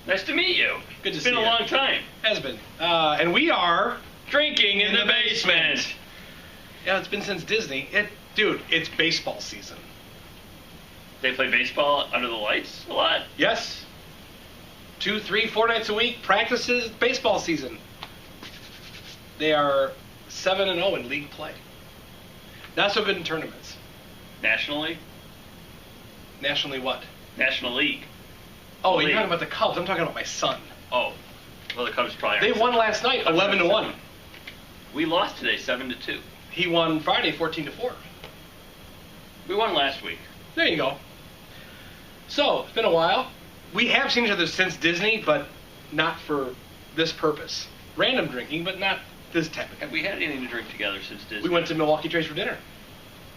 Nice to meet you. Good to it's see been you. a long time. Has been. And we are Drinking in the basement. Yeah, it's been since Disney. Dude, it's baseball season. They play baseball under the lights a lot? Yes. 2, 3, 4 nights a week. Practices, baseball season. They are 7-0 in league play. Not so good in tournaments. Nationally? Nationally what? National League. Oh, League. you're talking about the Cubs. I'm talking about my son. Oh. Well, the Cubs probably They aren't. won last night, 11-1. We lost today, 7-2. He won Friday, 14-4. We won last week. There you go. So, it's been a while. We have seen each other since Disney, but not for this purpose. Random drinking, but not this type of Have thing. we had anything to drink together since Disney? We went to Milwaukee Trace for dinner.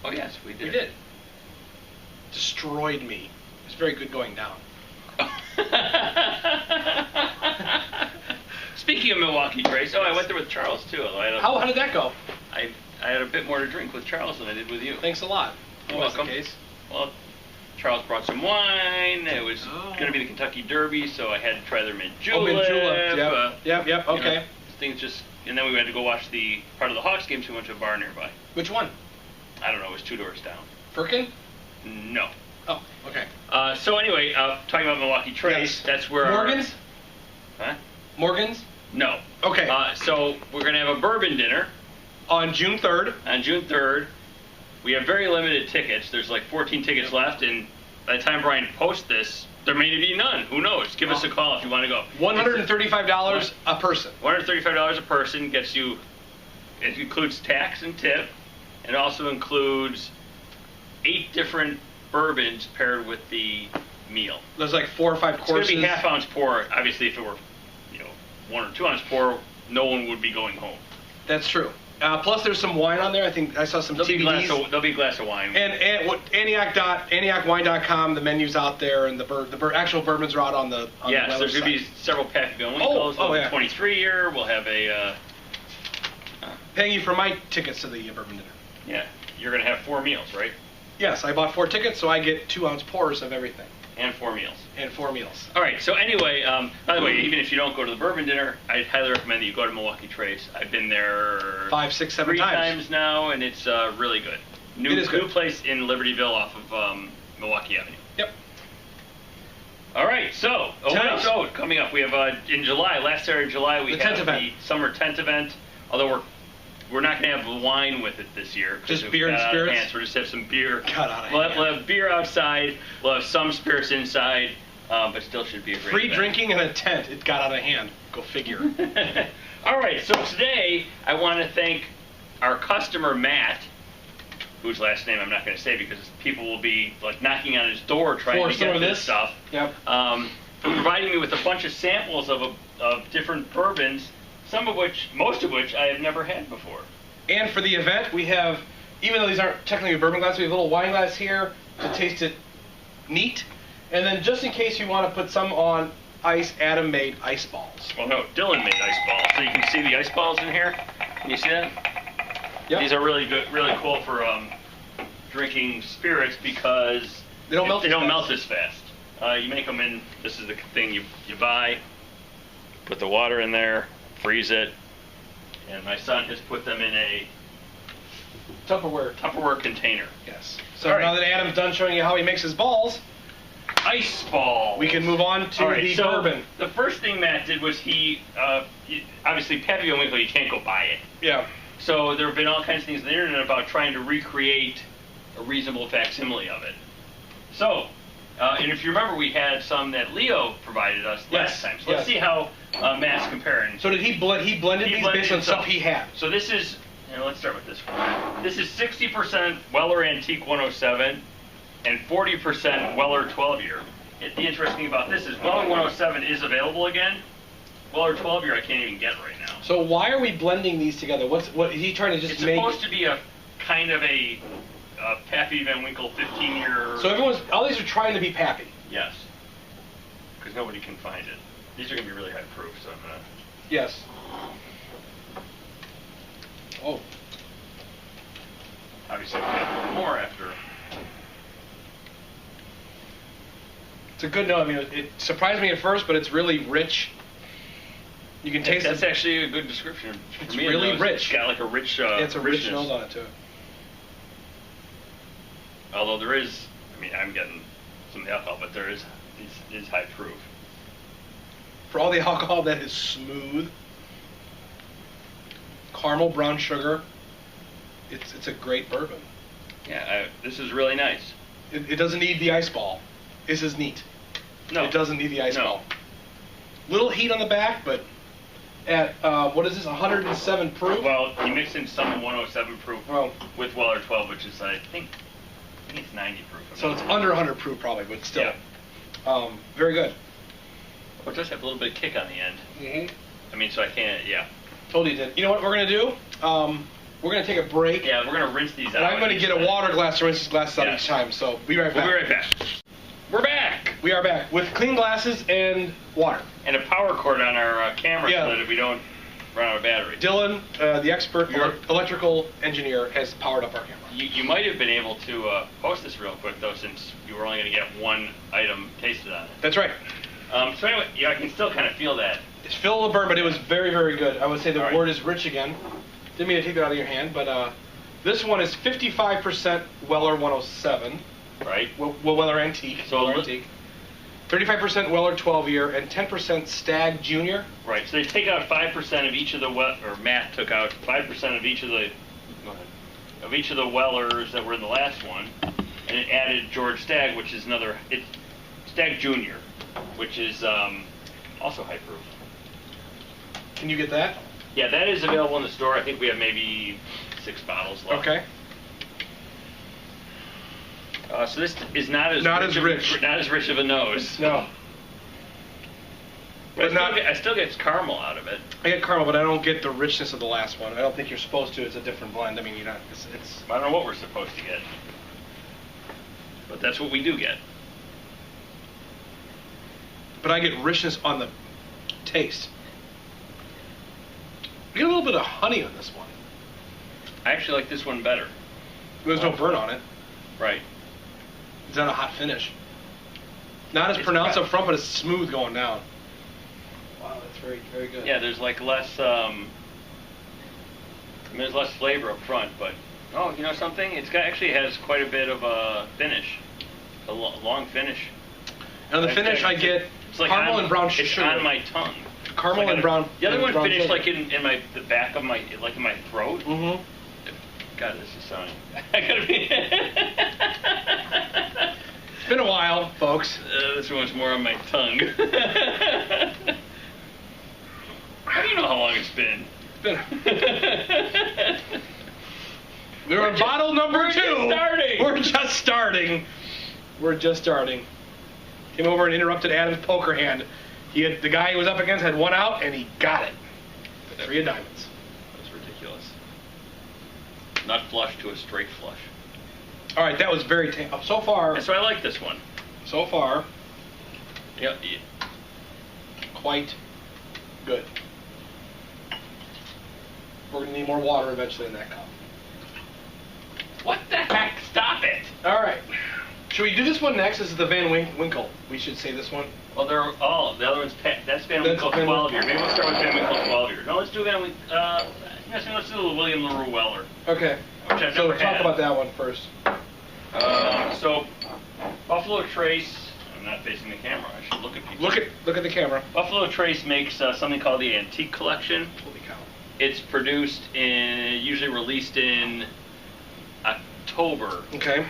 Oh, yes, we did. We did. Destroyed me. It was very good going down. Speaking of Milwaukee Trace, I went there with Charles, too. How did that go? I had a bit more to drink with Charles than I did with you. Thanks a lot. You're That was welcome. the case. Well, Charles brought some wine. It was going to be the Kentucky Derby, so I had to try their mint julep. Oh, mint julep. Yep. Okay. You know, things just, and then we had to go watch the part of the Hawks game, so we went to a bar nearby. Which one? I don't know. It was 2 doors down. Firkin? No. Oh, okay. So anyway, talking about Milwaukee Trace, Yes. that's where Morgan's? Huh? Morgan's? No. Okay. So we're going to have a bourbon dinner On June 3rd. on June 3rd. We have very limited tickets. There's like 14 tickets left, and by the time Brian posts this, there may be none. Who knows? Give us a call if you want to go. $135 a person. $135 a person gets you. It includes tax and tip, and it also includes 8 different bourbons paired with the meal. There's like 4 or 5 It's courses. going to be half-ounce pour. Obviously, if it were, 1 or 2 ounce pour, no one would be going home. That's true. Plus, there's some wine on there. I think I saw some There'll be TVDs. there'll be a glass of wine. And what AntiochWine.com, the menu's out there, and the actual bourbons are out on the Yes, the there's going to website. be several Pavilion Winkles. Oh, We'll yeah. have a 23 year. We'll have a. Paying you for my tickets to the bourbon dinner. Yeah, you're going to have 4 meals, right? Yes, I bought 4 tickets, so I get 2-ounce pours of everything. And 4 meals. And 4 meals. All right. So anyway, by the way, even if you don't go to the bourbon dinner, I highly recommend that you go to Milwaukee Trace. I've been there 5, 6, 7 3 times. times now, and it's really good. It is good. New place in Libertyville off of Milwaukee Avenue. Yep. All right. So coming up, we have in July, last Saturday of July, we The have tent event. the summer tent event. Although we're not going to have wine with it this year. Just beer and spirits? We'll just have some beer. Got out of We'll hand. have beer outside. We'll have some spirits inside, but still should be a great Free event. drinking in a tent. It got out of hand. Go figure. All right, so today I want to thank our customer, Matt, whose last name I'm not going to say because people will be like knocking on his door trying For to some get of this this? stuff. Yep. For providing me with a bunch of samples of different bourbons, most of which I have never had before. And for the event, we have, even though these aren't technically a bourbon glass, we have a little wine glass here to taste it neat. And then just in case you want to put some on ice, Adam made ice balls. Well, no, Dylan made ice balls. So you can see the ice balls in here. Can you see that? Yep. These are really good, really cool for drinking spirits because They don't melt They as don't fast. melt as fast. You make them in. This is the thing you buy. Put the water in there, freeze it, and my son has put them in a Tupperware. container. Yes. So All right. now that Adam's done showing you how he makes his balls, Ice ball. we can move on to All right, the so bourbon. the first thing Matt did was obviously Pavilion Winkle, you can't go buy it. Yeah. So there have been all kinds of things on the internet about trying to recreate a reasonable facsimile of it. So, and if you remember, we had some that Leo provided us last Yes, time. So let's yes. see how Matt's comparing. So did he blended He these blended based on himself. stuff he had? So this is, let's start with this one. This is 60% Weller Antique 107 and 40% Weller 12 year. The interesting thing about this is Weller 107 is available again. Weller 12 year I can't even get right now. So why are we blending these together? What is he trying to just It's make? supposed to be a kind of a Pappy Van Winkle 15 year. So all these are trying to be Pappy. Yes. Because nobody can find it. These are going to be really high proof, so I'm going to. Yes. Oh. Obviously, we'll have more after. It's a good note. I mean, it surprised me at first, but it's really rich. You can taste That's it. actually a good description. It's really rich. It's got like a rich It's a rich richness. nose on it, too. Although there is, I mean, I'm getting some alcohol, but there is high proof. For all the alcohol, that is smooth. Caramel brown sugar. It's a great bourbon. Yeah, this is really nice. It doesn't need the ice ball. This is neat. No. It doesn't need the ice No. ball. Little heat on the back, but at, what is this, 107 proof? Well, you mix in some 107 proof Well, with Weller 12, which is, I think it's 90 proof. so it's under 100 proof probably, but still. Yeah. Very good. It does have a little bit of kick on the end. Mm-hmm. I mean, so I can't, yeah. Totally did. You know what we're going to do? We're going to take a break. Yeah, we're going to rinse these out. And I'm going to get a water glass to rinse these glasses out Yeah. each time, so be right back. We'll be right back. We're back! We are back with clean glasses and water. And a power cord on our camera Yeah. so that we don't run out of battery. Dylan, the expert You're- electrical engineer, has powered up our camera. You might have been able to post this real quick, though, since you were only going to get one item tasted on it. That's right. So anyway, yeah, I can still kind of feel that. It's Phil LeBurn, but it was very, very good. I would say the All right. word is rich again. Didn't mean to take that out of your hand, but this one is 55% Weller 107. Right? Weller Antique. So Weller look- Antique. 35% Weller 12 year and 10% Stag Junior. Right. So they take out 5% of each of the or Matt took out 5% of each of the Wellers that were in the last one, and it added George Stagg, which is it's Stagg Junior, which is also high proof. Can you get that? Yeah, that is available in the store. I think we have maybe 6 bottles left. Okay. So this is not as Not as rich. Not as rich of a nose. No. But But I still get caramel out of it. I get caramel, but I don't get the richness of the last one. I don't think you're supposed to. It's a different blend. I mean, you're not. It's I don't know what we're supposed to get, but that's what we do get. but I get richness on the taste. I get a little bit of honey on this one. I actually like this one better. There's no burn on it. Right. It's not a hot finish. Not as It's pronounced crap. up front, but it's smooth going down. Wow, that's very, very good. Yeah, there's like less. I mean, there's less flavor up front, but oh, you know something? Actually has quite a bit of a finish, a long finish. And on the finish, I get It's like caramel and brown It's sugar. on my tongue. Caramel It's like and brown. The other and one brown finished sugar. like in the back of my in my throat. Mm-hmm. God, this is sounding. I gotta be. It's been a while, folks. This one's more on my tongue. How do you know how long it's been? We're on bottle number 2. We're just starting. We're just starting. Came over and interrupted Adam's poker hand. The guy he was up against had one out, and he got it. 3 of diamonds. That's ridiculous. Not flush to a straight flush. All right, that was very so far. And so I like this one. So far, Yeah. quite good. We're gonna need more water eventually in that cup. What the heck? Stop it! All right. Should we do this one next? This is the Van Winkle. We should say this one. Well, the other one's that's Van That's Winkle Van 12 year. Winkle. Maybe we'll start with Van Winkle 12 year. No, let's do Van Winkle. Let's do the William LaRue Weller. Okay. Which I've So never talk had. about that one first. So, Buffalo Trace. I'm not facing the camera. I should look at people. Look at the camera. Buffalo Trace makes something called the Antique Collection. Holy cow. It's produced usually released in October. Okay.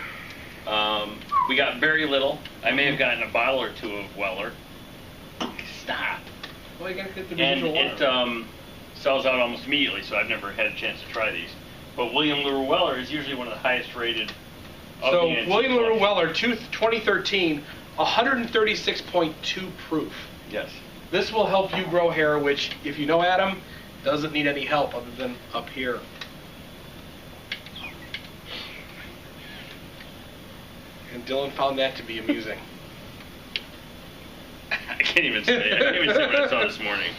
We got very little. I may have gotten a bottle or 2 of Weller. Stop. Well, you gotta get the And residual it water. sells out almost immediately, so I've never had a chance to try these. But William LaRue Weller is usually one of the highest rated. Of So the antique William LaRue collection. Weller, 2013, 136.2 proof. Yes. This will help you grow hair, which, if you know Adam, doesn't need any help other than up here. And Dylan found that to be amusing. I can't even say it. I can't even say what I saw this morning.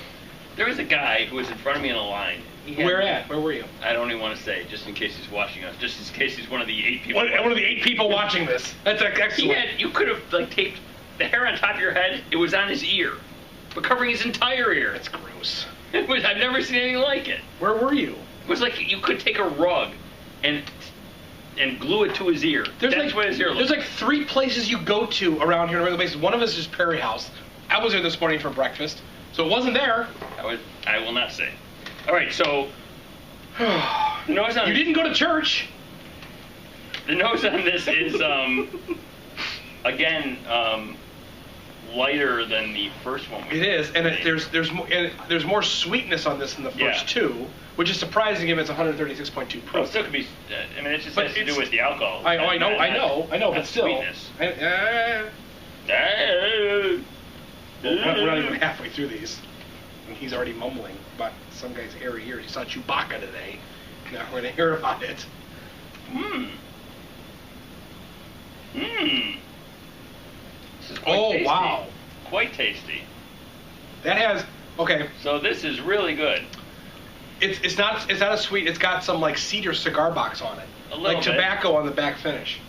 There was a guy who was in front of me in a line. He had- Where at? Where were you? I don't even want to say, just in case he's watching us. Just in case he's one of the 8 people. One of the 8 people watching this. That's excellent. You could have like taped the hair on top of your head, it was on his ear, but covering his entire ear. That's gross. I've never seen anything like it. Where were you? It was like you could take a rug and glue it to his ear. That's what his ear looks like. There's like 3 places you go to around here on a regular basis. One of us is Prairie House. I was there this morning for breakfast, so it wasn't there. I will not say. All right, so the nose on you didn't go to church. The nose on this is again lighter than the first one. It is, and there's more sweetness on this than the first two, which is surprising given it's 136.2 proof. Well, it still could be. I mean, it just has to do with the alcohol. I know, but still. Sweetness. We're not even halfway through these, and he's already mumbling about some guy's hairy ear. He saw Chewbacca today. Now we're gonna hear about it. This is quite tasty. Wow! Quite tasty. That has So this is really good. It's not a sweet. It's got some like cedar cigar box on it, like tobacco on the back finish.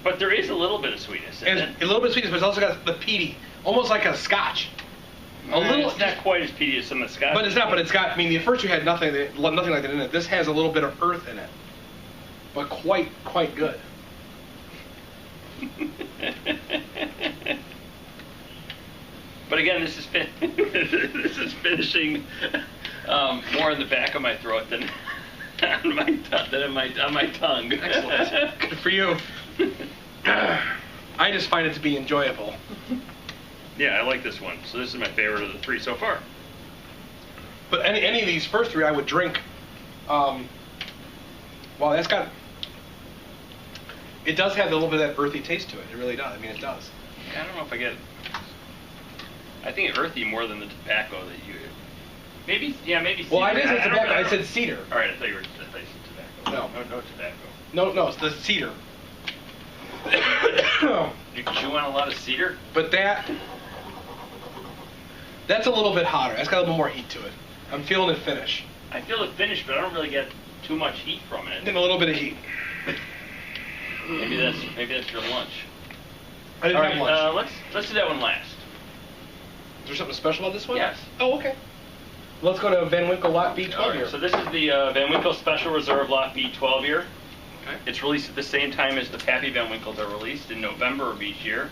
But there is a little bit of sweetness in it. A little bit of sweetness, but it's also got the peaty, almost like a Scotch. It's not quite as peaty as some of the Scotch. But it's not. But it's got. I mean, the first two had nothing like that in it. This has a little bit of earth in it, but quite good. But again, this is finishing more in the back of my throat than on my tongue. Excellent. Good for you. I just find it to be enjoyable. Yeah, I like this one. So this is my favorite of the 3 so far. But any of these first 3 I would drink. Well, that's got. It does have a little bit of that earthy taste to it. It really does. I mean, it does. I don't know if I get. I think earthy more than the tobacco that you. Maybe maybe. Well, I didn't say tobacco. I said cedar. All right, I thought you said tobacco. No tobacco. No, it's the cedar. You chew on a lot of cedar. But that's a little bit hotter. That's got a little more heat to it. I'm feeling it finish. I feel it finish, but I don't really get too much heat from it. Getting a little bit of heat. Maybe that's your lunch. I didn't have lunch. Let's do that one last. Is there something special about this one? Yes. Oh, okay. Let's go to Van Winkle Lot B 12 year. So this is the Van Winkle Special Reserve Lot B 12 year. Okay. It's released at the same time as the Pappy Van Winkles are released in November of each year.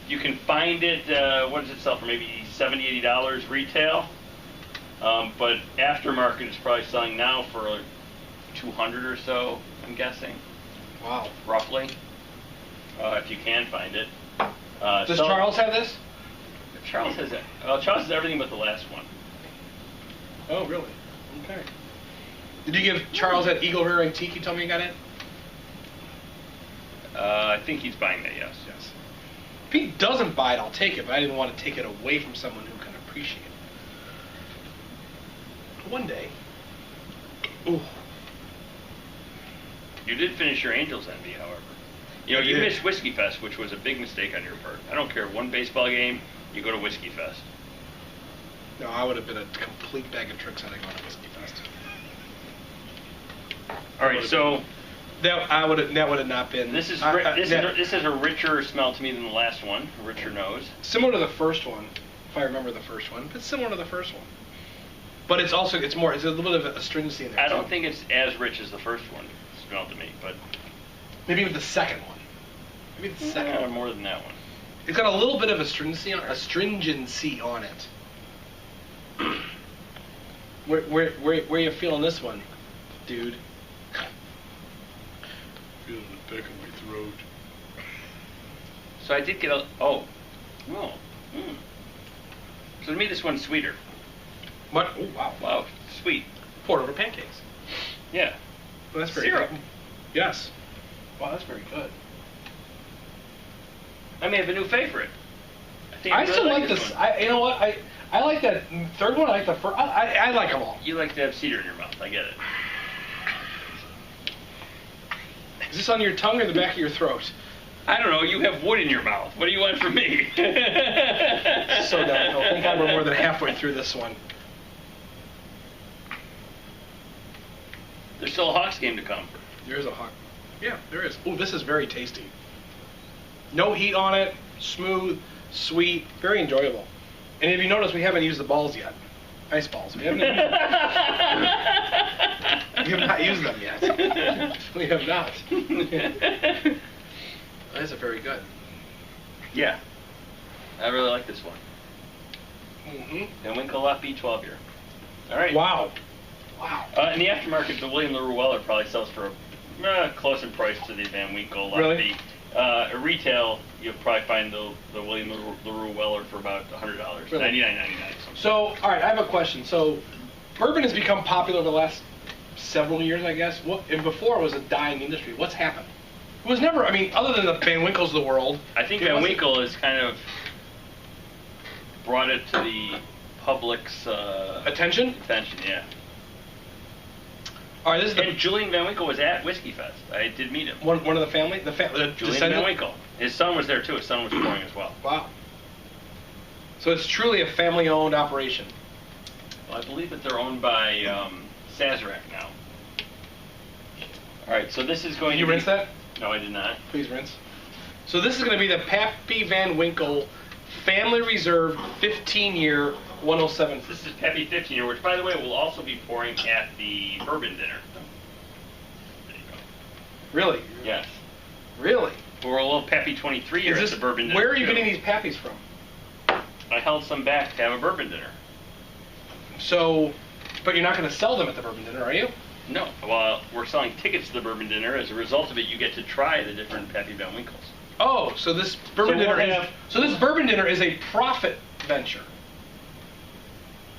You can find it, what does it sell for? Maybe $70, $80 retail. But aftermarket is probably selling now for $200 or so, I'm guessing. Wow. Roughly. If you can find it. Does Charles have this? Charles has it. Charles has everything but the last one. Oh, really? Okay. Did you give Charles that Eagle Rare Antique you told me you got it? I think he's buying that, yes. If he doesn't buy it, I'll take it, but I didn't want to take it away from someone who can appreciate it. One day. Ooh. You did finish your Angels Envy, however. You know, you missed Whiskey Fest, which was a big mistake on your part. I don't care, one baseball game, you go to Whiskey Fest. No, I would have been a complete bag of tricks had I gone to Whiskey Fest. All right, so that would have not been. This is a richer smell to me than the last one, a richer nose. Similar to the first one, if I remember the first one, but similar to the first one. But it's a little bit of astringency in there. I don't think it's as rich as the first one smelled to me, but maybe with the second one. Maybe the second one more than that one. It's got a little bit of astringency on it. Where are you feeling this one, dude? Feeling the back of my throat. So I did get So to me, this one's sweeter. What? Oh, wow. Wow, sweet. Poured over pancakes. Yeah. Well, that's very syrup. good. Yes. Wow, that's very good. I may have a new favorite. I still like this. You know what? I like that third one. I like the first. I like them all. You like to have cedar in your mouth. I get it. Is this on your tongue or the back of your throat? I don't know. You have wood in your mouth. What do you want from me? So downhill. I think we're more than halfway through this one. There's still a Hawks game to come. There is a Hawk. Yeah, there is. Oh, this is very tasty. No heat on it. Smooth, sweet, very enjoyable. And if you notice, we haven't used the balls yet. Ice balls. We haven't. We have not used them yet. We have not. These are very good. Yeah. I really like this one. Mm-hmm. Van Winkle Lot B 12 year. All right. Wow. Wow. In the aftermarket, the William LaRue Weller probably sells for close in price to the Van Winkle Lot Really? B. At retail, you'll probably find the William LaRue Weller for about $100. Really? $99.99. So, all right, I have a question. So, bourbon has become popular over the last several years, I guess. And before it was a dying industry. What's happened? It was never, I mean, other than the Van Winkles of the world. I think Van Winkle has kind of brought it to the public's Attention? attention, yeah. All right, this is And Julian Van Winkle was at Whiskey Fest. I did meet him. one of the family? The Julian descendant? Van Winkle. His son was there too. His son was pouring as well. Wow. So it's truly a family-owned operation. Well, I believe that they're owned by Sazerac now. All right, so this is going Did you to rinse that? No, I did not. Please rinse. So this is going to be the Pappy Van Winkle Family Reserve 15-year 107. This is Peppy 15 year, which, by the way, will also be pouring at the bourbon dinner. There you go. Really? Yes. Really? Or a little Peppy 23 year at the bourbon dinner. Where are you too. getting these Pappies from? I held some back to have a bourbon dinner. So, but you're not going to sell them at the bourbon dinner, are you? No. Well, we're selling tickets to the bourbon dinner. As a result of it, you get to try the different Peppy Van Winkles. Oh, so this bourbon So we'll dinner have- this bourbon dinner is a profit venture.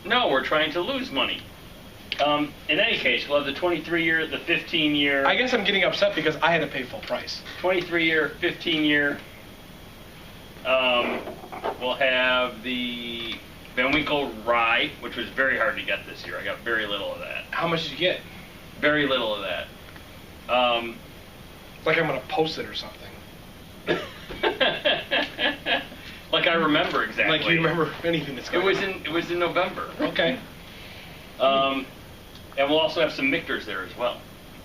No, we're trying to lose money. In any case, we'll have the 23 year, the 15 year. I guess I'm getting upset because I had to pay full price. 23 year, 15 year. We'll have the Van Winkle Rye, which was very hard to get this year. I got very little of that. How much did you get? Very little of that. Like I'm going to post it or something. Like I remember exactly. Like you remember anything that's It going was on. in November. Okay. And we'll also have some Michter's there as well.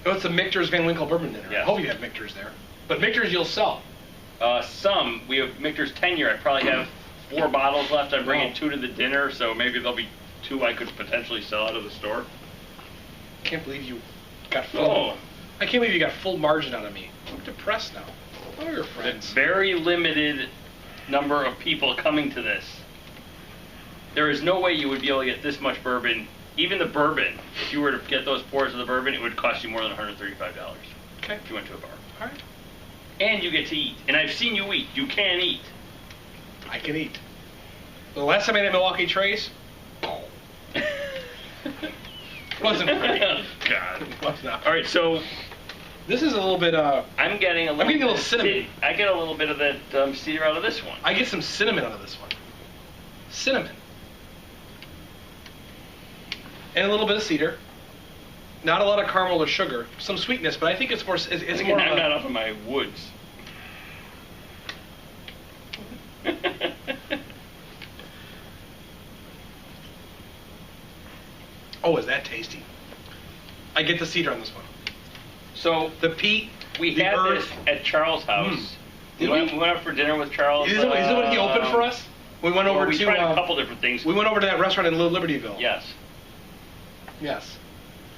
Oh, it's the Michter's Van Winkle bourbon dinner. Yes. I hope you have Michter's there. But Michter's you'll sell. We have Michter's 10 year. I probably have 4 bottles left. I'm bringing Wow. 2 to the dinner, so maybe there'll be 2 I could potentially sell out of the store. I can't believe you got full. Oh. I can't believe you got full margin out of me. I'm depressed now. Oh, your The friends. very limited number of people coming to this. There is no way you would be able to get this much bourbon. Even the bourbon, if you were to get those pours of the bourbon, it would cost you more than $135 Okay. if you went to a bar. All right. And you get to eat. And I've seen you eat. You can eat. I can eat. The last time I had Milwaukee Trace, wasn't great. God. It was not. All right, so This is a little bit. I'm getting a little. getting a little bit- cinnamon. I get a little bit of that cedar out of this one. I get some cinnamon out of this one. Cinnamon. And a little bit of cedar. Not a lot of caramel or sugar. Some sweetness, but I think it's more. It's more. I'm of not a, up in my woods. oh, is that tasty? I get the cedar on this one. So The peat. we the had earth. this at Charles' house. Did we we? went up for dinner with Charles. Is it what he opened for us? We went over we to. tried a couple different things. We went over to that restaurant in Little Libertyville. Yes, Yes.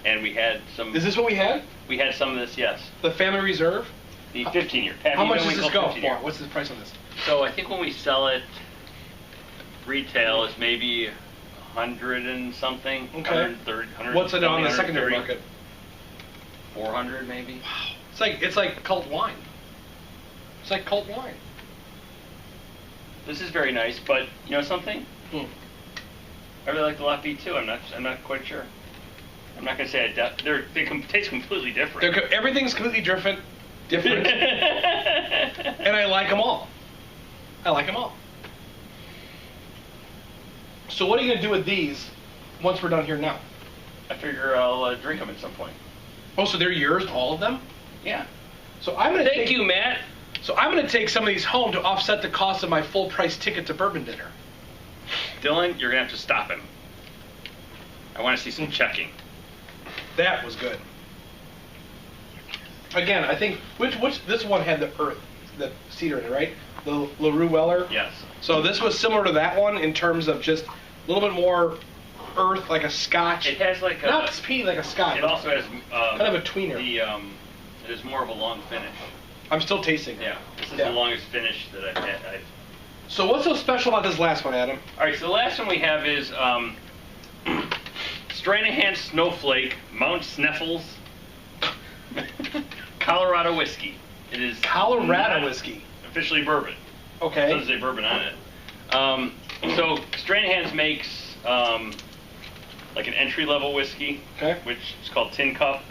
and we had some. Is this what we had? We had some of this. Yes, The Family Reserve. the 15 year. How much does this go for? What's the price on this? So I think when we sell it retail, it's maybe 100 and something. Okay. 130. What's it on the 130, secondary market? 400 maybe. Wow. It's like cult wine. It's like cult wine. This is very nice, but you know something? Hmm. I really like the Lot B too. I'm not quite sure. I'm not gonna say they taste completely different. Everything's completely different. Different. And I like them all. I like them all. So what are you going to do with these once we're done here now? I figure I'll drink them at some point. Oh, so they're yours, all of them? Yeah. So I'm going to Thank you, Matt. So I'm going to take some of these home to offset the cost of my full price ticket to bourbon dinner. Dylan, you're gonna have to stop him. I want to see some checking. That was good. Again, I think which this one had the earth. the cedar in it, right? The LaRue Weller. Yes. So this was similar to that one in terms of just a little bit more earth, like a Scotch. It has like a. Not peaty like a Scotch. It also has kind of a tweener. It is more of a long finish. I'm still tasting it. Yeah. This is the longest finish that I've had. So what's so special about this last one, Adam? All right. So the last one we have is Stranahan Snowflake Mount Sneffels Colorado whiskey. It is Colorado whiskey. Officially bourbon. Okay. It doesn't say bourbon on it. So Stranahan's makes like an entry-level whiskey, which is called Tin Cup.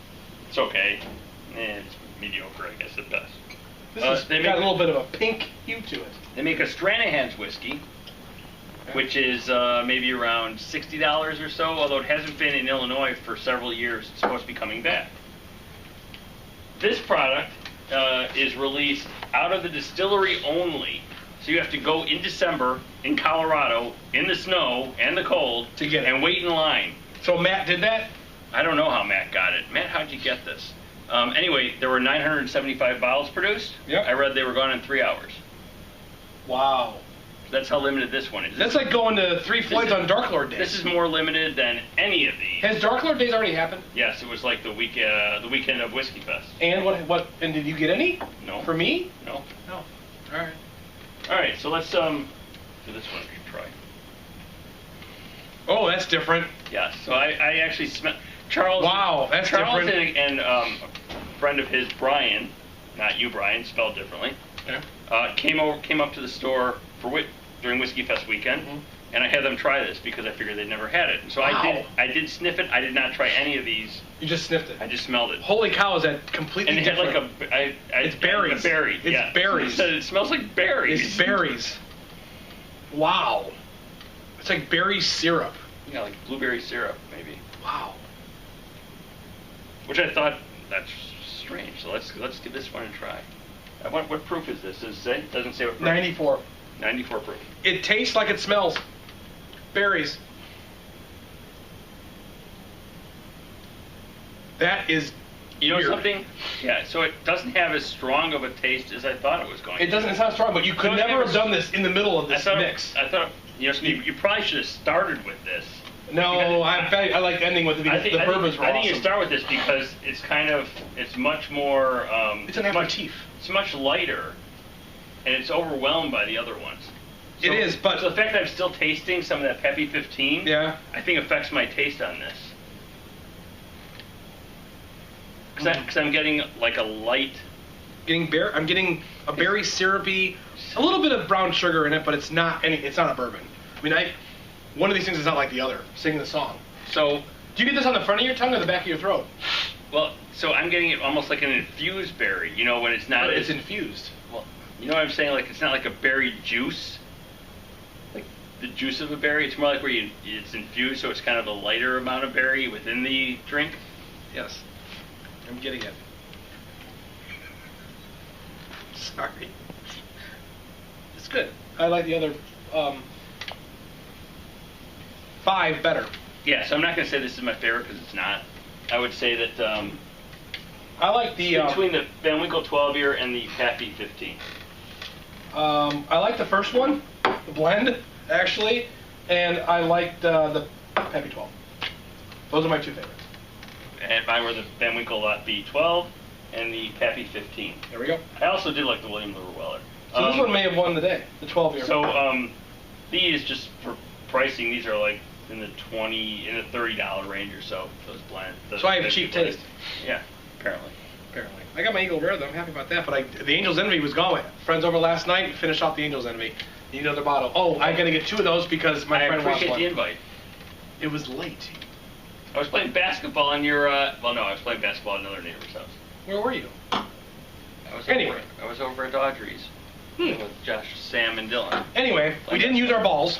It's okay. It's mediocre, I guess, at best. This has got a little bit of a pink hue to it. They make a Stranahan's whiskey, which is maybe around $60 or so, although it hasn't been in Illinois for several years. It's supposed to be coming back. This product is released out of the distillery only, so you have to go in December in Colorado in the snow and the cold to get it and wait in line. So Matt did that? I don't know how Matt got it. Matt, how'd you get this? Anyway, there were 975 bottles produced. Yep. I read they were gone in 3 hours. Wow. That's how limited this one is. That's like going to Three Floyds on Dark Lord Days. This is more limited than any of these. Has Dark Lord Days already happened? Yes, it was like the weekend of Whiskey Fest. And what? And did you get any? No. For me? No. No. All right. All right. So let's do this one. We can try. Oh, that's different. Yeah. So I actually smell Charles. Wow, that's Charles different. and a friend of his, Brian, not you, Brian, spelled differently. Yeah. Came up to the store during Whiskey Fest weekend, and I had them try this because I figured they'd never had it. So wow. I did sniff it. I did not try any of these. You just sniffed it. I just smelled it. Holy cow, is that completely and it different? had like it's berries. A berry. It's berries. It said it smells like berries. It's berries. Wow. It's like berry syrup. Yeah, like blueberry syrup, maybe. Wow. Which I thought, that's strange. So let's give this one a try. What proof is this? Does it say? It doesn't say what proof. 94. 94 proof. It tastes like it smells. Berries. That is You know weird. something? Yeah, so it doesn't have as strong of a taste as I thought it was going to. It doesn't, it's not strong, but you could never have done this in the middle of this mix. I thought, you probably should have started with this. No, I like ending with it because the bourbons were awesome. I think you start with this because it's it's much more... it's an aperitif. It's much lighter, and it's overwhelmed by the other ones. So, it is, but... So the fact that I'm still tasting some of that Peppy 15, I think affects my taste on this. Because I'm getting like a light... I'm getting a berry syrupy, a little bit of brown sugar in it, but it's not a bourbon. I mean, one of these things is not like the other. Singing the song. So, do you get this on the front of your tongue or the back of your throat? Well, so I'm getting it almost like an infused berry. You know, when it's not. But it's infused. Well, you know what I'm saying? Like it's not like a berry juice. Like the juice of a berry. It's more like where it's infused, so it's kind of a lighter amount of berry within the drink. Yes, I'm getting it. Sorry. It's good. I like the other 5 better. Yeah, so I'm not going to say this is my favorite because it's not. I would say that I like the between the Van Winkle 12 year and the Pappy 15. I like the first one, the blend actually, and I liked the Pappy 12. Those are my 2 favorites. And mine were the Van Winkle B12 and the Pappy 15. There we go. I also did like the William Weller. So this one may have won the day, the 12 year. So these, just for pricing, these are like in the $30 range or so. Those blend. So I have cheap taste. Yeah, apparently. I got my Eagle Rare though. I'm happy about that. But the Angel's Envy was gone. Friends over last night finished off the Angel's Envy. Need another bottle. Oh, I got to get 2 of those because my friend wants one. I appreciate the invite. It was late. I was playing basketball on your. Well, no, I was playing basketball at another neighbor's house. Where were you? I was over at Audrey's with Josh, Sam, and Dylan. Anyway, we didn't use our balls.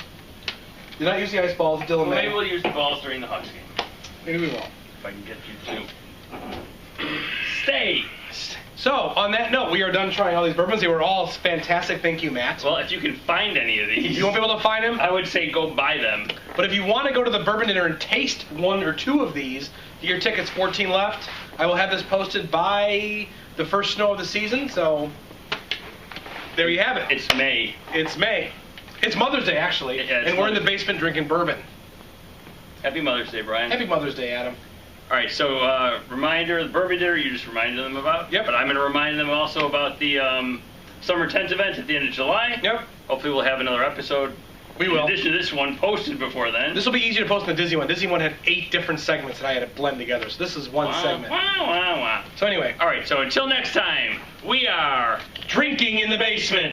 Did not use the ice balls. Dylan well, maybe we'll use the balls during the Hawks game. Maybe we will. If I can get you to stay. So, on that note, we are done trying all these bourbons. They were all fantastic. Thank you, Matt. Well, if you can find any of these. You won't be able to find them? I would say go buy them. But if you want to go to the Bourbon Dinner and taste 1 or 2 of these, get your tickets, 14 left. I will have this posted by the first snow of the season, so there you have it. It's May. It's May. It's Mother's Day, actually. Yeah, and we're in the basement drinking bourbon. Happy Mother's Day, Brian. Happy Mother's Day, Adam. All right, so reminder, the bourbon dinner you just reminded them about. Yep. But I'm going to remind them also about the Summer Tent event at the end of July. Yep. Hopefully we'll have another episode. We will. In addition to this one, posted before then. This will be easier to post than the Disney one. Disney one had 8 different segments that I had to blend together. So this is one segment. Wow. So anyway. All right, so until next time, we are Drinking in the Basement.